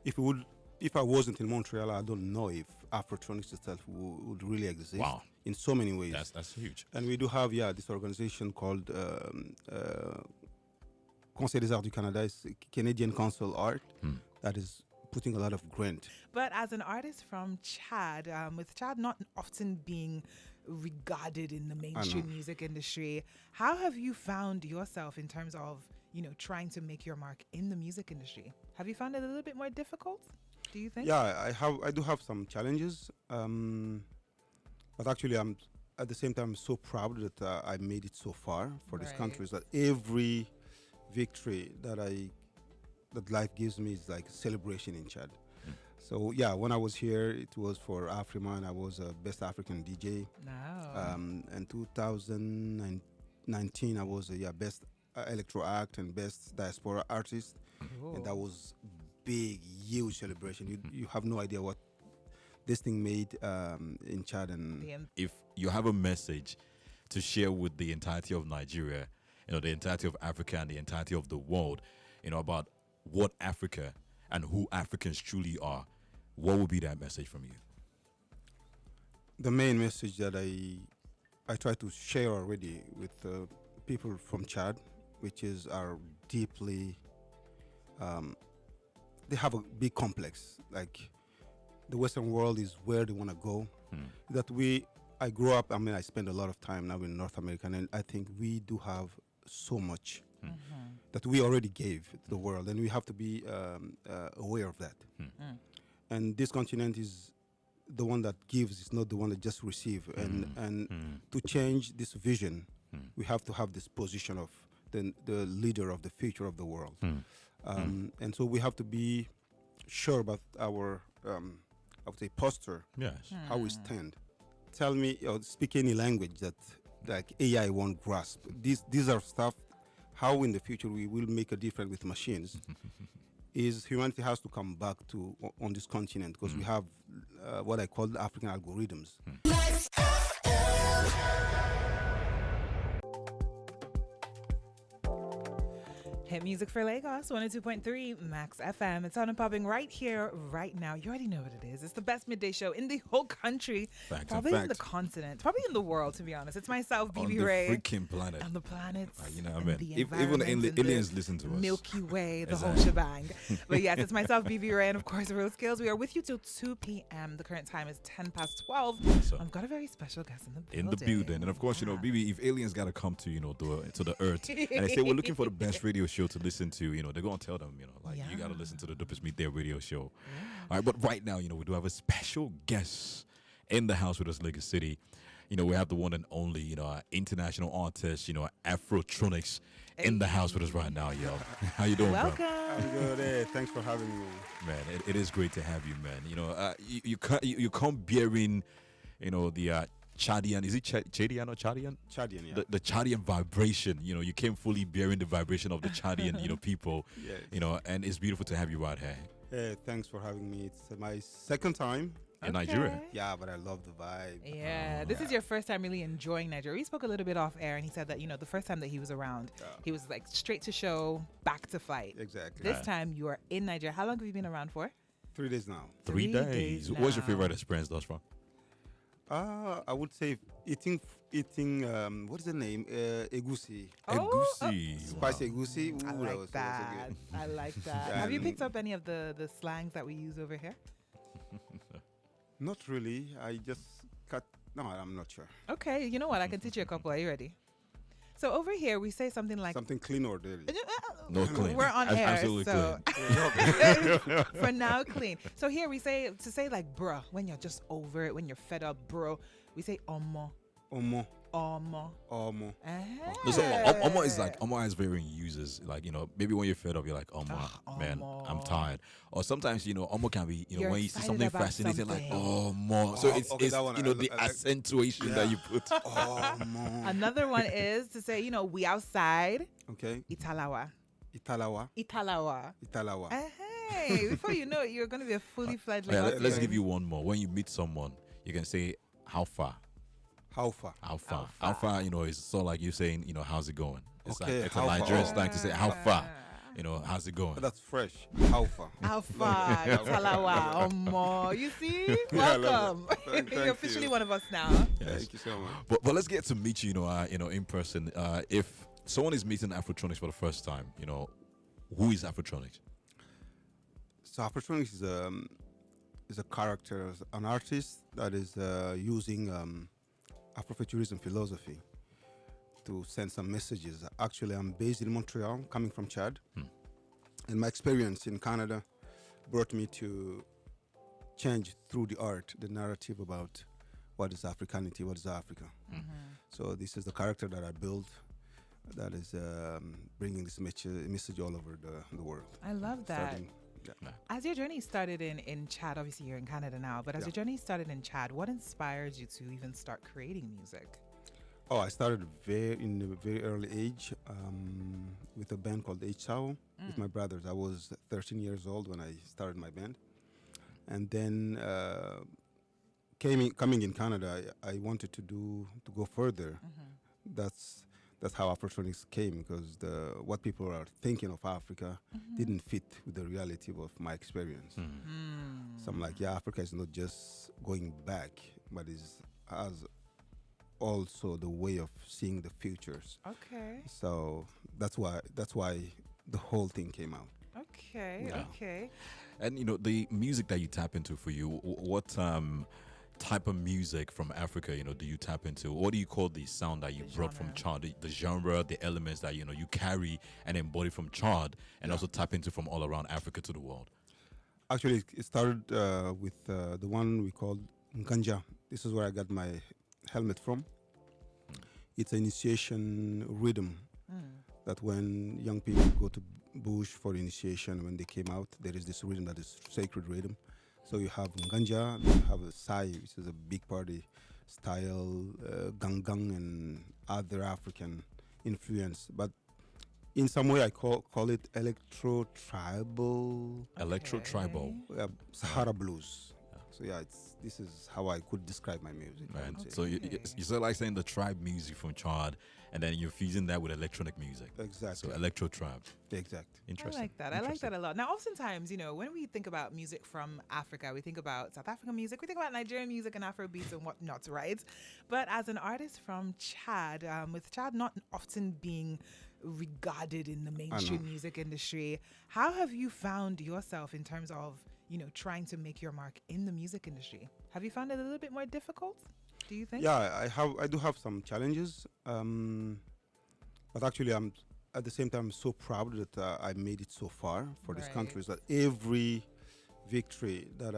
if we would, if I wasn't in Montreal, I don't know if Afrotronics itself would really exist. Wow. In so many ways. That's huge. And we do have this organization called Conseil des Arts du Canada, it's Canadian Council Art, that is putting a lot of grant. But as an artist from Chad, with Chad not often being regarded in the mainstream music industry, how have you found yourself in terms of, trying to make your mark in the music industry? Have you found it a little bit more difficult, do you think? Yeah, I do have some challenges. But actually, I'm at the same time so proud that I made it so far for this country. That every victory that life gives me is like a celebration in Chad. So yeah, when I was here, it was for Afrima, and I was best African DJ. In 2019, I was best electro act and best diaspora artist, and that was big, huge celebration. You have no idea what this thing made in Chad. And if you have a message to share with the entirety of Nigeria, the entirety of Africa and the entirety of the world, about what Africa and who Africans truly are, what would be that message from you? The main message that I try to share already with people from Chad, which is are deeply, they have a big complex. Like the Western world is where they want to go. I grew up, I spend a lot of time now in North America, and I think we do have so much that we already gave to the world, and we have to be aware of that. And this continent is the one that gives, it's not the one that just receives. And to change this vision, we have to have this position of the leader of the future of the world. And so we have to be sure about our, I would say, posture, how we stand. Tell me, speak any language that like AI won't grasp. These are stuff, how in the future we will make a difference with machines. Is humanity has to come back to on this continent, because we have what I call the African algorithms. Hit music for Lagos, 102.3 Max FM. It's on and popping right here, right now. You already know what it is. It's the best midday show in the whole country. Probably in the continent. Probably in the world, to be honest. It's myself, BB Ray. On the freaking planet. On the planet. You know what I mean? Even the aliens listen to us. Milky Way, the whole shebang. But yes, it's myself, BB Ray, and of course, Real Skills. We are with you till 2 p.m. The current time is 10 past 12. So, I've got a very special guest in the building. And of course, BB, if aliens got to come to, to the earth, and they say, we're looking for the best radio show to listen to, they're going to tell them, you got to listen to the Dopest Meet Their radio show. All right, but right now, we do have a special guest in the house with us, Lagos City. We have the one and only, our international artist, Afrotronics in the house with us right now, yo. How you doing, Welcome. bro? I'm good. Hey, thanks for having me. Man, it is great to have you, man. You come bearing, the Chadian, is it Chadian or Chadian? Chadian, yeah. The Chadian vibration, you came fully bearing the vibration of the Chadian, people, Yes. And it's beautiful to have you right here. Hey, thanks for having me. It's my second time in Nigeria. Yeah, but I love the vibe. Yeah, this is your first time really enjoying Nigeria. We spoke a little bit off air, and he said that, the first time that he was around, he was like straight to show, back to flight. Exactly. This time you are in Nigeria. How long have you been around for? 3 days now. 3 days. now. What's your favorite experience thus far? I would say eating. What is the name? Egusi. Egusi. Spicy egusi. Ooh, I that like was that. so good. I like that. Yeah, Have you and- picked up any of the slangs that we use over here? Not really. I just cut. No, I'm not sure. Okay, you know what? I can teach you a couple. Are you ready? So over here, we say something like... Something clean or dirty. No, clean. We're on air, Absolutely so clean. for now, clean. So here we say, to say like bruh, when you're just over it, when you're fed up, bro, we say omo. Omo. Omo. Omo. No, so Omo is like, Omo has varying uses. Like, maybe when you're fed up, you're like, Omo, man, I'm tired. Or sometimes, Omo can be, You're when you see excited something about fascinating, like, something. Omo. So it's, okay, that one, the I like- accentuation that you put. Omo. Another one is to say, we outside. Okay. Italawa. Italawa. Italawa. Italawa. Hey, before you know it, you're going to be a fully fledged Yeah, Lagosian. let's give you one more. When you meet someone, you can say, how far? How far? How far? How How far, is sort of like you saying, how's it going? It's Okay, like, it's a how far? Nigerian slang to say, how far? You know, how's it going? That's fresh. Alpha. Alpha, Talawa, Omo. You see? Yeah, I love Welcome. it. Thank You're you. officially one of us now. Yes. Thank you so much. But let's get to meet you, in person. If someone is meeting Afrotronics for the first time, who is Afrotronics? So Afrotronic is a character, an artist that is using Afrofuturism philosophy to send some messages. Actually, I'm based in Montreal, coming from Chad, and my experience in Canada brought me to change through the art the narrative about what is Africanity, what is Africa. So this is the character that I built that is bringing this message all over the world. I love that. Yeah. As your journey started in Chad, obviously you're in Canada now, but as your journey started in Chad, what inspired you to even start creating music? Oh, I started in a very early age with a band called H Sao with my brothers. I was 13 years old when I started my band. And then coming in Canada, I wanted to go further. That's how Afrotronics came, because what people are thinking of Africa didn't fit with the reality of my experience. So I'm like, Africa is not just going back, but has also the way of seeing the futures. Okay. So that's why the whole thing came out. Okay. Yeah. Okay. And the music that you tap into for you, what type of music from Africa, do you tap into? What do you call the sound that you brought from Chad, the genre, the elements that you carry and embody from Chad, and also tap into from all around Africa to the world? Actually, it started with the one we called Nkanja. This is where I got my helmet from. It's an initiation rhythm that when young people go to bush for initiation, when they came out, there is this rhythm that is sacred rhythm. So you have Nganja, you have a Sai, which is a big party style, gangang and other African influence. But in some way, I call it electro-tribal. Electro-tribal. Sahara blues. So this is how I could describe my music. I would say. So you sort of like saying the tribe music from Chad, and then you're fusing that with electronic music. Exactly. So electro-tribe. Exact. Interesting. I like that. I like that a lot. Now, oftentimes, when we think about music from Africa, we think about South African music, we think about Nigerian music and Afrobeats and whatnot, right? But as an artist from Chad, with Chad not often being regarded in the mainstream music industry, how have you found yourself in terms of trying to make your mark in the music industry? Have you found it a little bit more difficult, do you think? Yeah, I do have some challenges, but actually I'm at the same time so proud that I made it so far for this country. Is that every victory that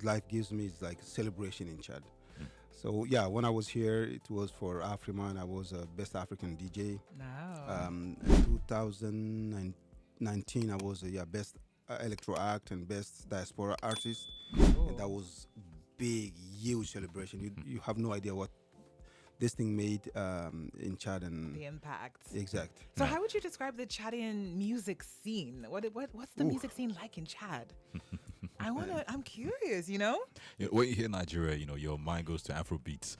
life gives me is like a celebration in Chad. So yeah, when I was here, it was for Afriman. I was a best African DJ. No. In 2019, I was a best electro act and best diaspora artist, and that was big, huge celebration. You have no idea what this thing made in Chad and the impact. Exact. So how would you describe the Chadian music scene? What's the music scene like in Chad? I'm curious, When you hear Nigeria, your mind goes to Afrobeats.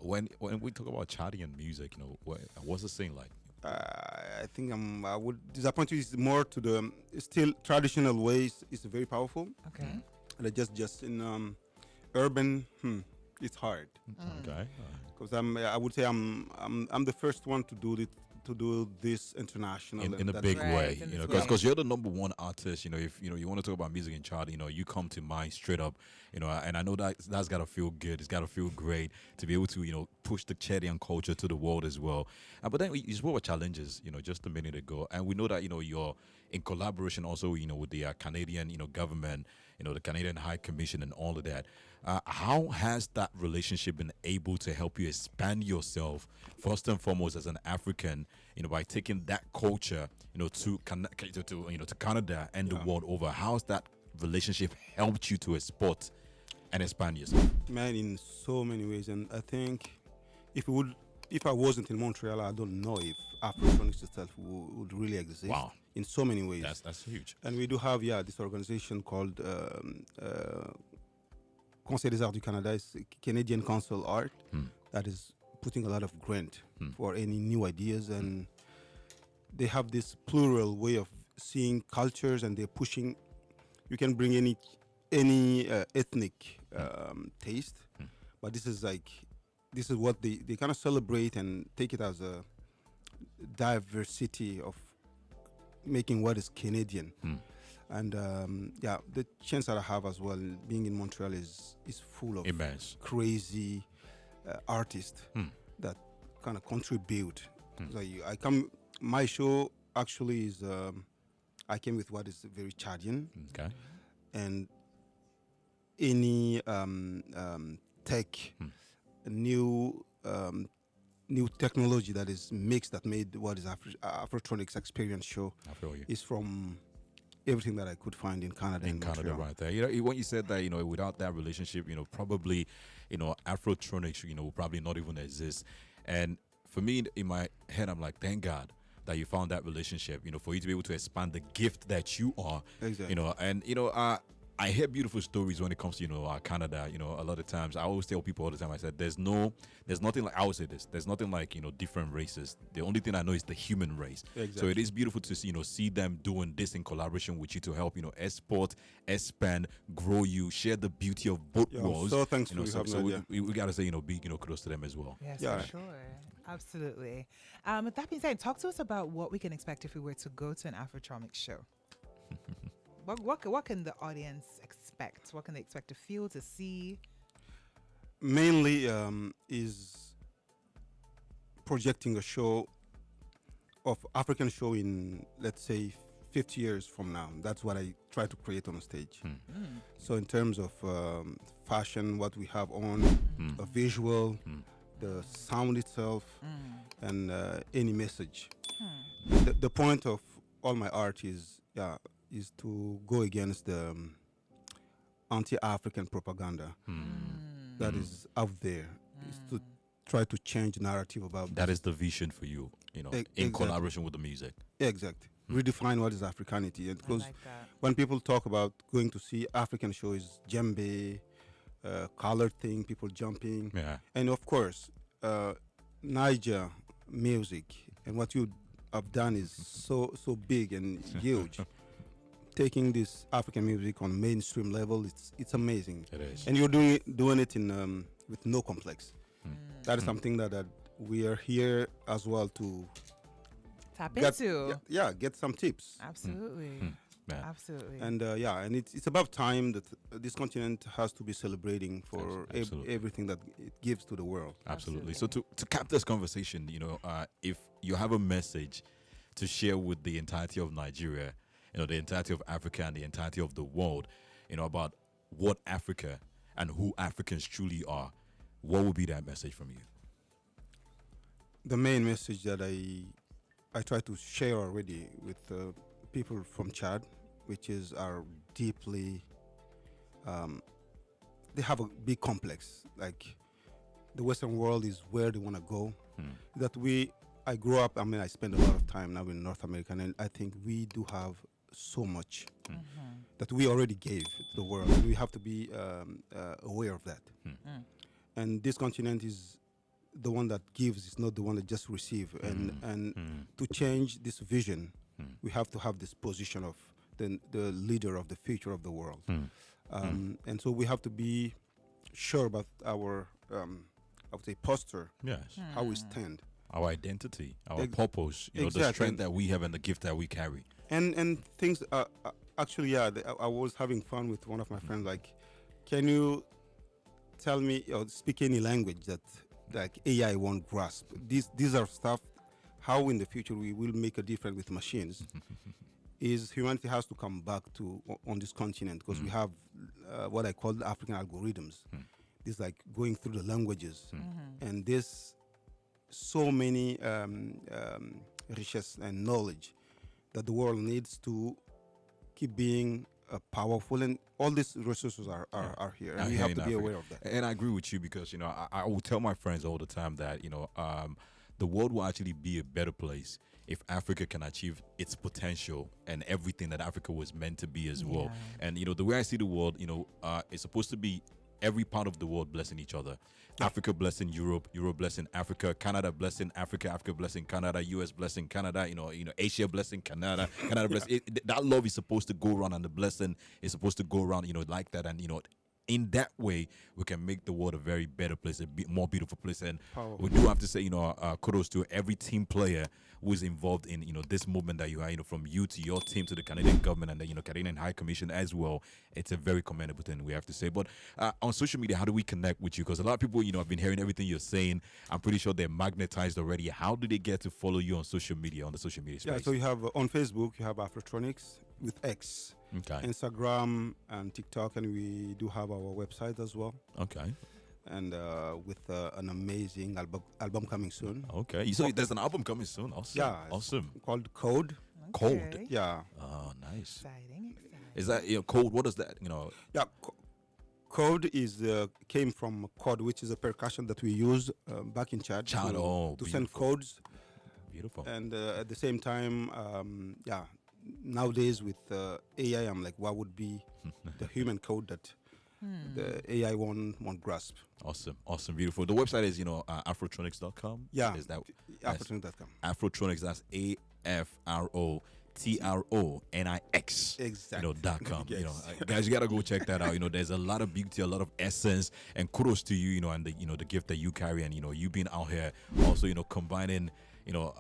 When we talk about Chadian music, what's the scene like? I think I would disappoint you. It's more to the still traditional ways. It's very powerful. Okay. And just in urban, it's hard. Okay. Because I would say I'm the first one to do this international in a big way, because you're the number one artist. If you want to talk about music in Chad, you come to mind straight up. And I know that's got to feel good. It's got to feel great to be able to push the Chadian culture to the world as well. But then you spoke about challenges, just a minute ago, and we know that you're in collaboration also with the Canadian government, the Canadian High Commission and all of that. How has that relationship been able to help you expand yourself, first and foremost as an African, by taking that culture, to Canada and the world over? How's that relationship helped you to export and expand yourself? Man, in so many ways, and I think if I wasn't in Montreal, I don't know if Afrotronics itself would really exist. Wow. In so many ways. That's huge. And we do have this organization called Conseil des Arts du Canada. It's Canadian Council Art that is putting a lot of grant for any new ideas, and they have this plural way of seeing cultures, and they're pushing. You can bring any ethnic taste, but this is what they kind of celebrate and take it as a diversity of making what is Canadian. And the chance that I have as well being in Montreal is full of Immense. crazy artists that kind of contribute. So my show actually is I came with what is very Chadian, Okay. and any tech, new new technology that is mixed that made what is Afrotronic's experience show I feel you. is from everything that I could find in Canada. In and Canada, Montreal. right there. When you said that, without that relationship, probably, Afrotronics, will probably not even exist. And for me, in my head, I'm like, thank God that you found that relationship, for you to be able to expand the gift that you are, Exactly. and, I hear beautiful stories when it comes to, Canada. A lot of times I always tell people all the time, I said, there's nothing like, I would say this, there's nothing like, different races. The only thing I know is the human race. Exactly. So it is beautiful to see, see them doing this in collaboration with you to help, export, expand, grow you, share the beauty of both Yeah, I'm worlds. so thankful you have so that, we got to say, big, kudos to them as well. Yes, Yeah. for sure. Absolutely. With that being said, talk to us about what we can expect if we were to go to an Afrotronic show. What can the audience expect? What can they expect to feel, to see? Mainly is projecting a show of African show in, let's say, 50 years from now. That's what I try to create on a stage. So in terms of fashion, what we have on, a visual, the sound itself, and any message. The point of all my art is to go against the anti-African propaganda that is out there. Is to try to change narrative about That this. is the vision for you, in Exactly. collaboration with the music. Exactly. Redefine what is Africanity. And I because like that. when people talk about going to see African shows, djembe, colored thing, people jumping, Yeah. and of course, Niger music, and what you have done is so big and huge. Taking this African music on mainstream level, it's amazing, It is. and you're doing it in with no complex. That is something that we are here as well to Tap get, into. get some tips. Absolutely. Yeah. Absolutely. And and it's about time that this continent has to be celebrating for Absolutely. everything that it gives to the world. Absolutely. So to cap this conversation, if you have a message to share with the entirety of Nigeria, the entirety of Africa and the entirety of the world, about what Africa and who Africans truly are, what would be that message from you? The main message that I try to share already with people from Chad, which is are deeply they have a big complex. Like the Western world is where they want to go. That I grew up. I mean, I spend a lot of time now in North America, and I think we do have so much that we already gave to the world. And we have to be aware of that. And this continent is the one that gives, it's not the one that just receives. And to change this vision, we have to have this position of the leader of the future of the world. And so we have to be sure about our, I would say, posture, Yes. how we stand. Our identity, our Ex- purpose, the exactly. strength that we have and the gift that we carry. And things, actually, I was having fun with one of my friends, like, can you tell me or speak any language that like AI won't grasp? These are stuff, how in the future we will make a difference with machines. Is humanity has to come back to on this continent, because we have what I call the African algorithms. This like going through the languages, and there's so many riches and knowledge that the world needs to keep being powerful, and all these resources are here, and we have to be aware of that. And I agree with you because I will tell my friends all the time that the world will actually be a better place if Africa can achieve its potential and everything that Africa was meant to be as well. And the way I see the world, it's supposed to be every part of the world blessing each other. Africa blessing Europe, Europe blessing Africa, Canada blessing Africa, Africa blessing Canada, US blessing Canada, Asia blessing Canada, Canada blessing. That love is supposed to go around, and the blessing is supposed to go around, like that. And in that way, we can make the world a very better place, more beautiful place. And we do have to say, kudos to every team player who is involved in, this movement that you are, from you to your team to the Canadian government and the, Canadian High Commission as well. It's a very commendable thing, we have to say. But on social media, how do we connect with you? Because a lot of people, have been hearing everything you're saying. I'm pretty sure they're magnetized already. How do they get to follow you on social media, on the social media space? Yeah, so you have on Facebook, you have Afrotronics with X. Okay. Instagram and TikTok, and we do have our website as well. Okay. And with an amazing album coming soon. Okay. So there's an album coming soon. Awesome. Yeah. Awesome. Called Code. Code. Yeah. Oh, nice. Exciting. Is that code? What is that? Yeah. Code is came from chord, which is a percussion that we use back in Chad to send codes. Beautiful. And at the same time, nowadays with AI, I'm like, what would be the human code that the AI won't grasp? Awesome, beautiful. The website is afrotronics.com. Yeah, is that afrotronics.com? Afrotronics. That's AFROTRONIX. Exactly. .com. Yes. Guys, you gotta go check that out. There's a lot of beauty, a lot of essence, and kudos to you. And the gift that you carry, and you being out here also combining your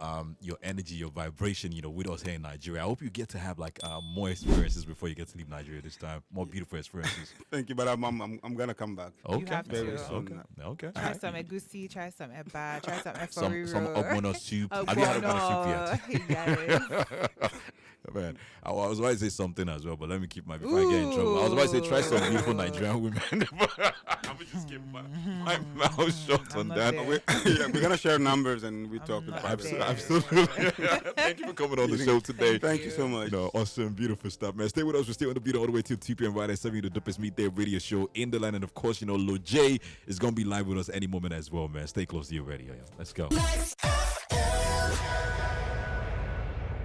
energy, your vibration, with us here in Nigeria. I hope you get to have more experiences before you get to leave Nigeria this time. More beautiful experiences. Thank you, but I'm gonna come back. Okay. You have Very to. soon. Okay. Try some egusi, try some eba, try some efforiro. Some ogbono soup. Have you had ogbono soup yet? Yes. Man, I was about to say something as well, but let me keep my before I get in trouble. I was about to say try some beautiful Nigerian women. I'm just keep my mouth shut on not that. there. We're gonna share numbers and we talk not about there. it. Absolutely. Thank you for coming on the show today. Thank you so much. Awesome, beautiful stuff, man. Stay with us. We're still on the beat all the way till 2 p.m. right at 7. The Dopest Meet Their radio show in the line. And of course, Lo J is going to be live with us any moment as well, man. Stay close to your radio. Yo. Let's go.